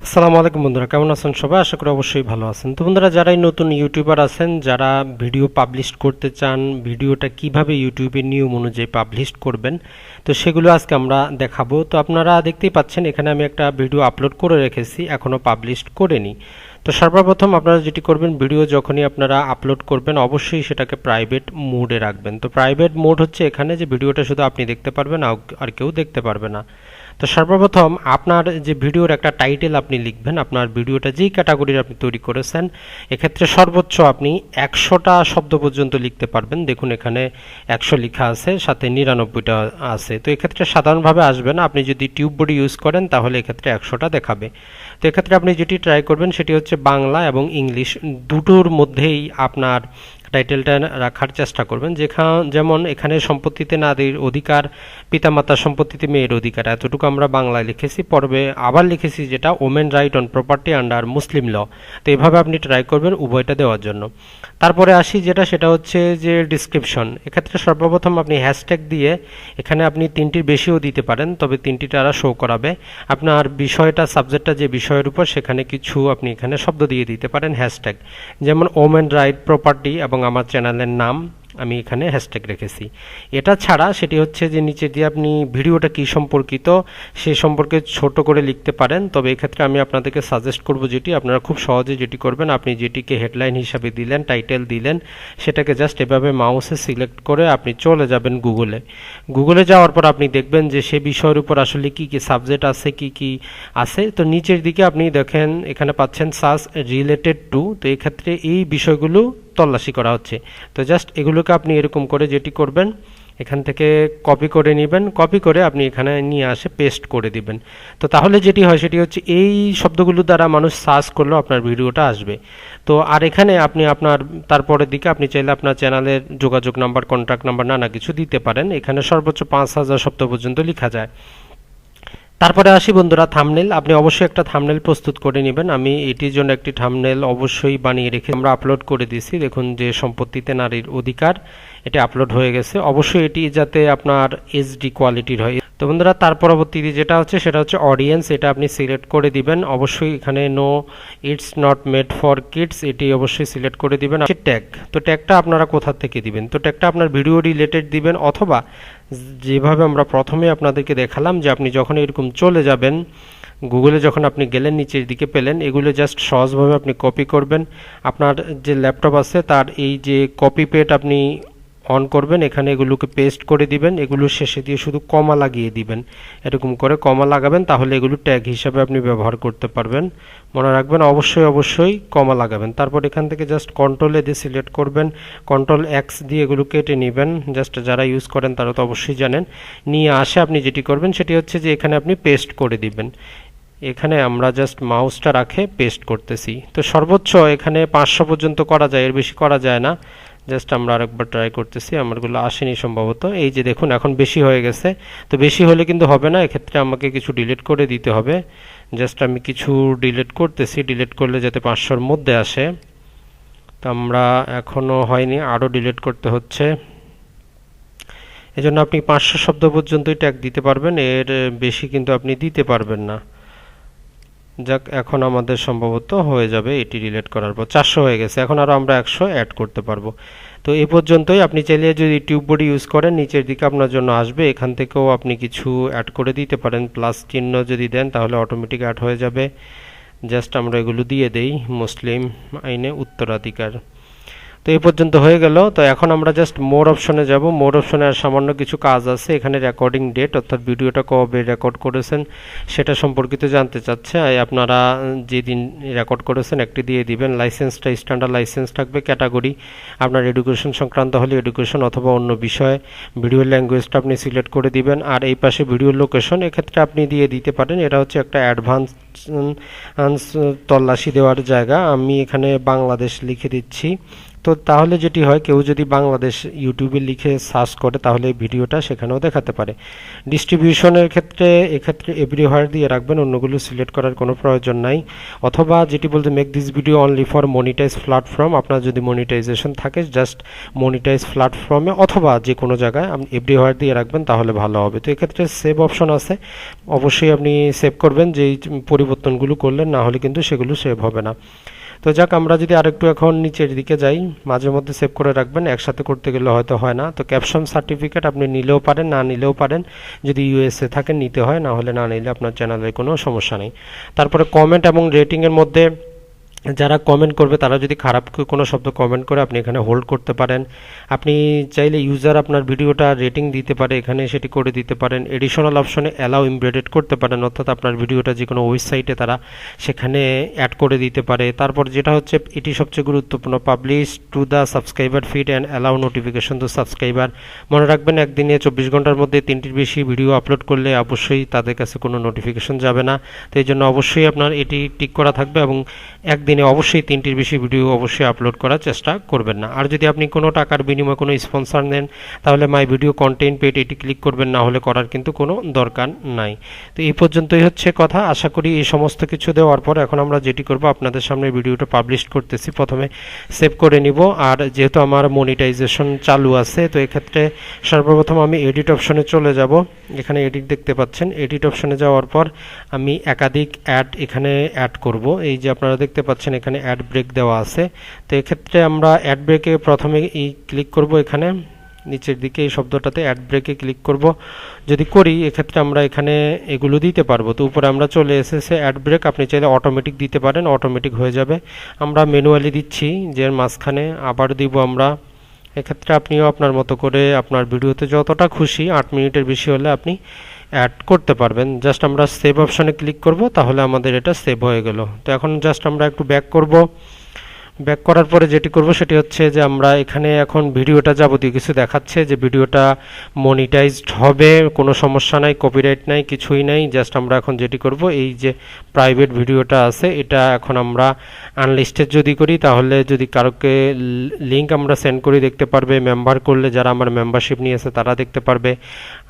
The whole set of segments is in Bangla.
আসসালামু আলাইকুম বন্ধুরা, কেমন আছেন সবাই? আশা করি অবশ্যই ভালো আছেন। তো বন্ধুরা, যারাই নতুন ইউটিউবার আছেন, যারা ভিডিও পাবলিশ করতে চান, ভিডিওটা কিভাবে ইউটিউবের নিয়ম অনুযায়ী পাবলিশ করবেন, তো সেগুলো আজকে আমরা দেখাবো। তো আপনারা দেখতেই পাচ্ছেন এখানে আমি একটা ভিডিও আপলোড করে রেখেছি, এখনও পাবলিশ করিনি। তো সর্বপ্রথম আপনারা যেটি করবেন, ভিডিও যখনই আপনারা আপলোড করবেন অবশ্যই সেটাকে প্রাইভেট মোডে রাখবেন। তো প্রাইভেট মোড হচ্ছে এখানে যে ভিডিওটা শুধু আপনি দেখতে পারবেন, আর কেউ দেখতে পারবে না। তো সর্বপ্রথম আপনার যে ভিডিওর একটা টাইটেল আপনি লিখবেন, আপনার ভিডিওটা যেই ক্যাটাগরির আপনি তৈরি করেছেন, এক্ষেত্রে সর্বোচ্চ আপনি 100টা শব্দ পর্যন্ত লিখতে পারবেন। দেখুন এখানে 100 লেখা আছে, সাথে 99টা আছে। তো এক্ষেত্রে সাধারণভাবে আসবে না, আপনি যদি টিউব বডি ইউজ করেন তাহলে এক্ষেত্রে 100টা দেখাবে। তো এক্ষেত্রে আপনি যেটি ট্রাই করবেন সেটি হচ্ছে বাংলা এবং ইংলিশ দুটোর মধ্যেই আপনার টাইটেলটা রাখার চেষ্টা করবেন। যেমন এখানে সম্পত্তিতে নারীর অধিকার, পিতামাতার সম্পত্তিতে মেয়ের অধিকার, এতটুকু আমরা বাংলায় লিখেছি। পর্বে আবার লিখেছি যেটা women right on property under Muslim law. তো এভাবে আপনি ট্রাই করবেন উভয়টা দেওয়ার জন্য। তারপরে আসি সেটা হচ্ছে যে ডিসক্রিপশন। এক্ষেত্রে সর্বপ্রথম আপনি হ্যাশট্যাগ দিয়ে, এখানে আপনি 3টির বেশিও দিতে পারেন, তবে 3টি তারা শো করাবে। আপনার বিষয়টা, সাবজেক্টটা যে বিষয়ের উপর, সেখানে কিছু আপনি এখানে শব্দ দিয়ে দিতে পারেন হ্যাশট্যাগ। যেমন ওমেন রাইট প্রপার্টি এবং আমার চ্যানেলের নাম আমি এখানে হ্যাশট্যাগ রেখেছি। এটা ছাড়া সেটি হচ্ছে যে নিচে দিয়ে আপনি ভিডিওটা কি সম্পর্কিত সে সম্পর্কে ছোট করে লিখতে পারেন। তবে এক্ষেত্রে আমি আপনাদেরকে সাজেস্ট করব যেটি আপনারা খুব সহজে যেটি করবেন, আপনি যেটিকে হেডলাইন হিসাবে দিলেন, টাইটেল দিলেন, সেটাকে জাস্ট এভাবে মাউসে সিলেক্ট করে আপনি চলে যাবেন গুগলে যাওয়ার পর আপনি দেখবেন যে সে বিষয়ের উপর আসলে কি কি সাবজেক্ট আছে, কি কি আছে। তো নিচের দিকে আপনি দেখেন এখানে পাচ্ছেন সার্চ রিলেটেড টু। তো এক্ষেত্রে এই বিষয়গুলো তল্লাশি করা হচ্ছে। তো জাস্ট এগুলোকে আপনি এরকম করে যেটি করবেন, এখান থেকে কপি করে নেবেন, কপি করে আপনি এখানে নিয়ে আসে পেস্ট করে দিবেন। তো তাহলে যেটি হয় সেটি হচ্ছে এই শব্দগুলো দ্বারা মানুষ সার্চ করলেও আপনার ভিডিওটা আসবে। তো আর এখানে আপনি আপনার তারপরের দিকে আপনি চাইলে আপনার চ্যানেলের যোগাযোগ নাম্বার, কন্ট্যাক্ট নাম্বার, নানা কিছু দিতে পারেন। এখানে সর্বোচ্চ 5000 শব্দ পর্যন্ত লেখা যায়। তারপরে আসি বন্ধুরা থাম্বনেল। আপনি অবশ্যই একটা থাম্বনেল প্রস্তুত করে নেবেন। আমি এটির জন্য একটি থাম্বনেল অবশ্যই বানিয়ে রেখে আমরা আপলোড করে দিয়েছি। দেখুন যে সম্পত্তিতে নারীর অধিকার, এটি আপলোড হয়ে গেছে। অবশ্যই এটি যাতে আপনার এইচডি কোয়ালিটির হয়। তো বন্ধুরা, তার পরবর্তীতে যেটা হচ্ছে সেটা হচ্ছে অডিয়েন্স। এটা আপনি সিলেক্ট করে দিবেন। অবশ্যই এখানে no it's not made for kids, এটি অবশ্যই সিলেক্ট করে দিবেন। ট্যাগ, তো ট্যাগটা আপনারা কোথা থেকে দিবেন? তো ট্যাগটা আপনার ভিডিও রিলেটেড দিবেন, অথবা যেভাবে আমরা প্রথমে আপনাদেরকে দেখালাম যে আপনি যখন এরকম চলে যাবেন গুগলে, যখন আপনি গেলেন নিচের দিকে পেলেন, এগুলো জাস্ট সহজভাবে আপনি কপি করবেন। আপনার যে ল্যাপটপ আছে তার এই যে কপি পেড আপনি অন করবেন, এখানে এগুলোকে পেস্ট করে দিবেন। এগুলো শেষে দিয়ে শুধু কমা লাগিয়ে দিবেন, এরকম করে কমা লাগাবেন, তাহলে এগুলো ট্যাগ হিসাবে আপনি ব্যবহার করতে পারবেন। মনে রাখবেন অবশ্যই কমা লাগাবেন। তারপর এখান থেকে জাস্ট কন্ট্রোলে দিয়ে সিলেক্ট করবেন, কন্ট্রোল এক্স দিয়ে এগুলো কেটে নেবেন। জাস্ট যারা ইউজ করেন তারা তো অবশ্যই জানেন। নিয়ে আসে আপনি যেটি করবেন সেটি হচ্ছে যে এখানে আপনি পেস্ট করে দিবেন। এখানে আমরা জাস্ট মাউসটা রাখে পেস্ট করতেছি। তো সর্বোচ্চ এখানে 500 পর্যন্ত করা যায়, এর বেশি করা যায় না। জাস্ট আমরা আরেকবার ট্রাই করতেছি, আমারগুলো আসেনি সম্ভবত। এই যে দেখুন এখন বেশি হয়ে গেছে। তো বেশি হলে কিন্তু হবে না, এক্ষেত্রে আমাকে কিছু ডিলিট করে দিতে হবে। জাস্ট আমি কিছু ডিলিট করতেছি, ডিলিট করলে যাতে 500-র মধ্যে আসে। তো আমরা এখনও হয়নি, আরও ডিলিট করতে হচ্ছে। এজন্য আপনি 500 শব্দ পর্যন্তই ট্যাগ দিতে পারবেন, এর বেশি কিন্তু আপনি দিতে পারবেন না। যাক, এখন আমাদের সম্ভবত হয়ে যাবে এটি ডিলিট করার পর। 400 হয়ে গেছে, এখন আরও আমরা 100 অ্যাড করতে পারবো। তো এই পর্যন্তই। আপনি চাইলে যদি টিউব বডি ইউজ করেন নিচের দিকে আপনার জন্য আসবে, এখান থেকেও আপনি কিছু অ্যাড করে দিতে পারেন। প্লাস চিহ্ন যদি দেন তাহলে অটোমেটিক অ্যাড হয়ে যাবে। জাস্ট আমরা এগুলো দিয়ে দেই, মুসলিম আইনে উত্তরাধিকার। তো এই পর্যন্ত হয়ে গেল। তো এখন আমরা জাস্ট মোর অপশনে যাব। মোর অপশনে আর সামান্য কিছু কাজ আছে। এখানে রেকর্ডিং ডেট, অর্থাৎ ভিডিওটা কবে রেকর্ড করেছেন সেটা সম্পর্কিত জানতে চাচ্ছে। আপনারা যেদিন রেকর্ড করেছেন একটি দিয়ে দিবেন। লাইসেন্সটা স্ট্যান্ডার্ড লাইসেন্স থাকবে। ক্যাটাগরি আপনার এডুকেশন সংক্রান্ত হলে এডুকেশন অথবা অন্য বিষয়। ভিডিও ল্যাঙ্গুয়েজটা আপনি সিলেক্ট করে দিবেন। আর এই পাশে ভিডিওর লোকেশন, এক্ষেত্রে আপনি দিয়ে দিতে পারেন। এটা হচ্ছে একটা অ্যাডভান্স তল্লাশি দেওয়ার জায়গা। আমি এখানে বাংলাদেশ লিখে দিচ্ছি। তো তাহলে যেটি হয়, কেউ যদি বাংলাদেশ ইউটিউবে লিখে সার্চ করে তাহলে এই ভিডিওটা সেখানেও দেখাতে পারে। ডিস্ট্রিবিউশনের ক্ষেত্রে এক্ষেত্রে এভরিহোয়ার দিয়ে রাখবেন, অন্যগুলো সিলেক্ট করার কোনো প্রয়োজন নাই। অথবা যেটি বলতে make this video only for monetize platform, আপনার যদি মনিটাইজেশন থাকে জাস্ট মনিটাইজ প্ল্যাটফর্মে অথবা যে কোনো জায়গায় আপনি এভরিহোয়ার দিয়ে রাখবেন তাহলে ভালো হবে। তো এক্ষেত্রে সেভ অপশন আছে, অবশ্যই আপনি সেভ করবেন যেই পরিবর্তনগুলো করলেন, না হলে কিন্তু সেগুলো সেভ হবে না। তো যাক, আমরা যদি আরেকটু এখন নিচের দিকে যাই, মাঝে মধ্যে সেভ করে রাখবেন, একসাথে করতে গেলে হয়তো হয় না। তো ক্যাপশন সার্টিফিকেট আপনি নিলেও পারেন, না নিলেও পারেন, যদি ইউএসএ থাকেন নিতে হয়, না হলে না নিলে আপনার চ্যানেলের কোনো সমস্যা নেই। তারপরে কমেন্ট এবং রেটিংয়ের মধ্যে যারা কমেন্ট করবে তারা যদি খারাপ কোনো শব্দ কমেন্ট করে আপনি এখানে হোল্ড করতে পারেন। আপনি চাইলে ইউজার আপনার ভিডিওটা রেটিং দিতে পারে, এখানে সেটি করে দিতে পারেন। এডিশনাল অপশনে অ্যালাউ এমবেডেড করতে পারেন, অর্থাৎ আপনার ভিডিওটা যে কোনো ওয়েবসাইটে তারা সেখানে অ্যাড করে দিতে পারে। তারপর যেটা হচ্ছে এটি সবচেয়ে গুরুত্বপূর্ণ, publish to the subscriber feed and allow notification to subscriber. মনে রাখবেন একদিনে 24 ঘন্টার মধ্যে 3টির বেশি ভিডিও আপলোড করলে অবশ্যই তাদের কাছে কোনো নোটিফিকেশন যাবে না। তো এই জন্য অবশ্যই আপনার এটি টিক করা থাকবে এবং একদিনে অবশ্যই 3টির বেশি ভিডিও অবশ্যই আপলোড করার চেষ্টা করবেন না। আর যদি আপনি কোনো টাকার বিনিময়ে কোনো স্পন্সর নেন তাহলে মাই ভিডিও কন্টেন্ট পেড এটি ক্লিক করবেন, না হলে করার কিন্তু কোনো দরকার নাই। তো এই পর্যন্তই হচ্ছে কথা। আশা করি এই সমস্ত কিছু দেওয়ার পর এখন আমরা যেটি করব, আপনাদের সামনে ভিডিওটা পাবলিশ করতেছি। প্রথমে সেভ করে নিব, আর যেহেতু আমার মনিটাইজেশন চালু আছে তো এক্ষেত্রে সর্বপ্রথম আমি এডিট অপশনে চলে যাব। এখানে এডিট দেখতে পাচ্ছেন, এডিট অপশনে যাওয়ার পর আমি একাধিক অ্যাড এখানে অ্যাড করব। এই যে আপনারা দেখতে পাচ্ছেন এখানে অ্যাড ব্রেক দেওয়া আছে। তো এক্ষেত্রে আমরা অ্যাড ব্রেকে প্রথমে ক্লিক করব, এখানে নিচের দিকে এই শব্দটাতে অ্যাড ব্রেকে ক্লিক করব। যদি করি এক্ষেত্রে আমরা এখানে এগুলো দিতে পারবো। তো উপরে আমরা চলে এসেছে অ্যাড ব্রেক, আপনি চাইলে অটোমেটিক দিতে পারেন, অটোমেটিক হয়ে যাবে। আমরা ম্যানুয়ালি দিচ্ছি, যে মাঝখানে আবার দিব আমরা। এক্ষেত্রে আপনিও আপনার মতো করে আপনার ভিডিওতে যতটা খুশি 8 মিনিটের বেশি হলে আপনি অ্যাড করতে পারবেন। জাস্ট আমরা সেভ অপশনে ক্লিক করব, তাহলে আমাদের এটা সেভ হয়ে গেল। তো এখন জাস্ট আমরা একটু ব্যাক করব। ব্যাক করার পরে যেটি করব সেটি হচ্ছে যে আমরা এখানে এখন ভিডিওটা যাবতীয় কিছু দেখাচ্ছে যে ভিডিওটা মনিটাইজড হবে, কোনো সমস্যা নাই, কপিরাইট নাই, কিছুই নাই। জাস্ট আমরা এখন যেটি করব, এই যে প্রাইভেট ভিডিওটা আছে এটা এখন আমরা আনলিস্টেড যদি করি, তাহলে যদি কারোকে লিঙ্ক আমরা সেন্ড করি দেখতে পারবে, মেম্বার করলে যারা আমার মেম্বারশিপ নিয়েছে তারা দেখতে পারবে।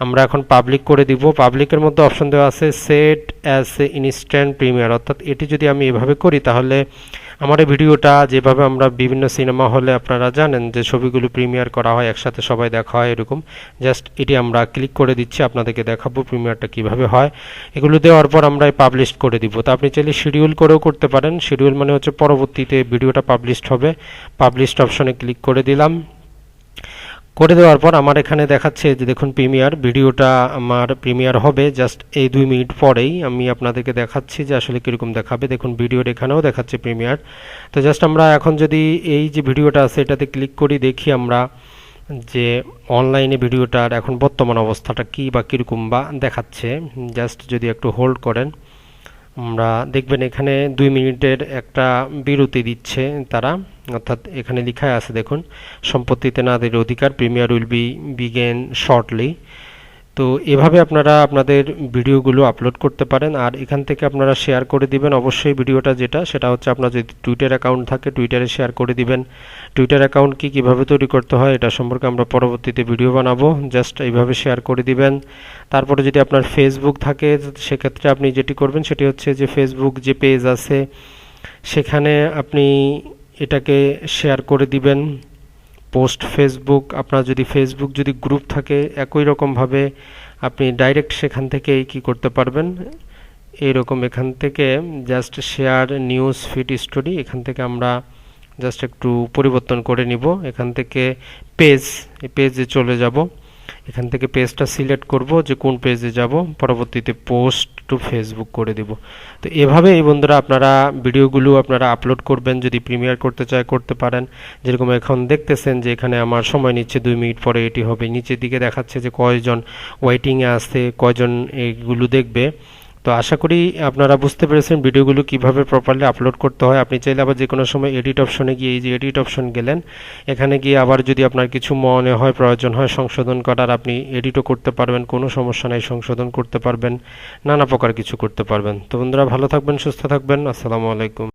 আমরা এখন পাবলিক করে দিব। পাবলিকের মধ্যে অপশন দেওয়া আছে সেট অ্যাজ ইনস্ট্যান্ট প্রিমিয়ার, অর্থাৎ এটি যদি আমি এভাবে করি তাহলে আমার এই ভিডিওটা যেভাবে আমরা বিভিন্ন সিনেমা হলে আপনারা জানেন যে ছবিগুলো প্রিমিয়ার করা হয়, একসাথে সবাই দেখা হয়, এরকম জাস্ট এটি আমরা ক্লিক করে দিচ্ছি, আপনাদেরকে দেখাবো প্রিমিয়ারটা কিভাবে হয়। এগুলো দেওয়ার পর আমরা পাবলিশ করে দিব। তো আপনি চাইলে শিডিউল করেও করতে পারেন। শিডিউল মানে হচ্ছে পরবর্তীতে ভিডিওটা পাবলিশড হবে। পাবলিশড অপশনে ক্লিক করে দিলাম। করে দেওয়ার পর আমার এখানে দেখাচ্ছে যে দেখুন প্রিমিয়ার, ভিডিওটা আমার প্রিমিয়ার হবে জাস্ট এই 2 মিনিট পরেই। আমি আপনাদেরকে দেখাচ্ছি যে আসলে কীরকম দেখাবে। দেখুন ভিডিওর এখানেও দেখাচ্ছে প্রিমিয়ার। তো জাস্ট আমরা এখন যদি এই যে ভিডিওটা আছে এটাতে ক্লিক করি, দেখি আমরা যে অনলাইনে ভিডিওটার এখন বর্তমান অবস্থাটা কী বা কীরকম বা দেখাচ্ছে। জাস্ট যদি একটু হোল্ড করেন, আমরা দেখবেন এখানে 2 মিনিটের একটা বিরতি দিচ্ছে তারা, অর্থাৎ এখানে লেখা আছে দেখুন সম্পত্তিতে নাদের অধিকার, premiere will be begin shortly. তো এভাবে আপনারা আপনাদের ভিডিওগুলো আপলোড করতে পারেন। আর এখান থেকে আপনারা শেয়ার করে দিবেন অবশ্যই ভিডিওটা, সেটা হচ্ছে আপনার যদি টুইটার অ্যাকাউন্ট থাকে টুইটারে শেয়ার করে দিবেন। টুইটার অ্যাকাউন্ট কীভাবে তৈরি করতে হয় এটা সম্পর্কে আমরা পরবর্তীতে ভিডিও বানাবো, জাস্ট এইভাবে শেয়ার করে দিবেন। তারপরে যদি আপনার ফেসবুক থাকে সেক্ষেত্রে আপনি যেটি করবেন সেটি হচ্ছে যে ফেসবুক যে পেজ আছে সেখানে আপনি এটাকে শেয়ার করে দিবেন। পোস্ট ফেসবুক, আপনার যদি ফেসবুক যদি গ্রুপ থাকে একই রকমভাবে আপনি ডাইরেক্ট সেখান থেকেই কি করতে পারবেন, এইরকম এখান থেকে just share news feed story, এখান থেকে আমরা জাস্ট একটু পরিবর্তন করে নিব। এখান থেকে পেজে চলে যাব। এখান থেকে পেজটা সিলেক্ট করব যে কোন পেজে যাব, পরবর্তীতে পোস্ট টু ফেসবুক করে দেব। তো এভাবে এই বন্ধুরা আপনারা ভিডিওগুলো আপনারা আপলোড করবেন। যদি প্রিমিয়ার করতে চায় করতে পারেন। যেরকম এখন দেখতেছেন যে এখানে আমার সময় নিচ্ছে 2 মিনিট পরে এটি হবে। নিচের দিকে দেখাচ্ছে যে কয়জন ওয়েটিংয়ে আছে, কয়জন এগুলো দেখবে। তো আশা করি আপনারা বুঝতে পেরেছেন ভিডিওগুলো কিভাবে প্রপারলি আপলোড করতে হয়। আপনি চাইলে আবার যে কোনো সময় এডিট অপশনে গিয়ে এই যে এডিট অপশন গেলেন, এখানে গিয়ে আবার যদি আপনার কিছু মনে হয় প্রয়োজন হয় সংশোধন করার, আপনি এডিটও করতে পারবেন, কোনো সমস্যা নাই, সংশোধন করতে পারবেন, নানা প্রকার কিছু করতে পারবেন। তো বন্ধুরা ভালো থাকবেন, সুস্থ থাকবেন, আসসালামু আলাইকুম।